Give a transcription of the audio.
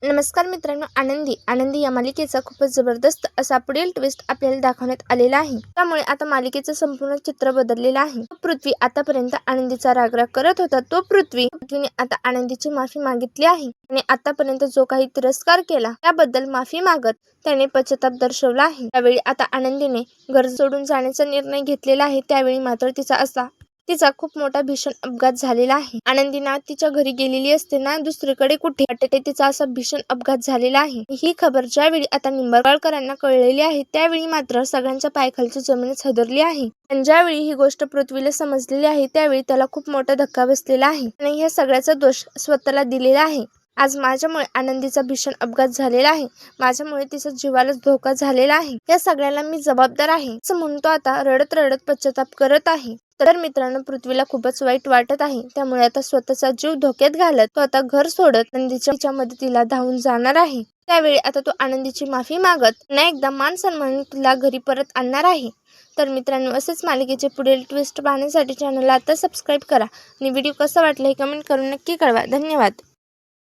नमस्कार मित्रांनो, आनंदी या मालिकेचा खूपच जबरदस्त असा पुढील ट्विस्ट आपल्याला दाखवण्यात आलेला आहे. त्यामुळे आता मालिकेचं संपूर्ण चित्र बदललेलं आहे. पृथ्वी आतापर्यंत आनंदीचा रागराग करत होता. पृथ्वीने आता आनंदीची माफी मागितली आहे आणि आतापर्यंत जो काही तिरस्कार केला त्याबद्दल माफी मागत त्याने पश्चाताप दर्शवला आहे. त्यावेळी आता आनंदीने घर सोडून जाण्याचा निर्णय घेतलेला आहे. त्यावेळी मात्र तिचा खूप मोठा भीषण अपघात झालेला आहे. आनंदी ना तिच्या घरी गेलेली असते ना दुसरीकडे कुठे वाटते तिचा असा भीषण अपघात झालेला आहे. ही खबर ज्यावेळी आता निंबाळकरांना कळलेली आहे त्यावेळी मात्र सगळ्यांच्या पायाखालची जमीनच हादरली आहे. आणि ज्यावेळी ही गोष्ट पृथ्वीला समजलेली आहे त्यावेळी त्याला खूप मोठा धक्का बसलेला आहे आणि ह्या सगळ्याचा दोष स्वतःला दिलेला आहे. आज माझ्यामुळे आनंदीचा भीषण अपघात झालेला आहे. माझ्यामुळे तिचा जीवालाच धोका झालेला आहे. या सगळ्याला मी जबाबदार आहे असं म्हणतो आता रडत रडत पश्चाताप करत आहे. तर मित्रांनो, पृथ्वीला खूपच वाईट वाटत आहे. त्यामुळे आता स्वतःचा जीव धोक्यात घालत तो आता घर सोडत आनंदीच्या मदतीला धावून जाणार आहे. त्यावेळी आता तो आनंदीची माफी मागत पुन्हा एकदा मान सन्मानाने तिला घरी परत आणणार आहे. तर मित्रांनो, असेच मालिकेचे पुढील ट्विस्ट पाहण्यासाठी चॅनलला आता सबस्क्राईब करा आणि व्हिडिओ कसा वाटला हे कमेंट करून नक्की कळवा. धन्यवाद.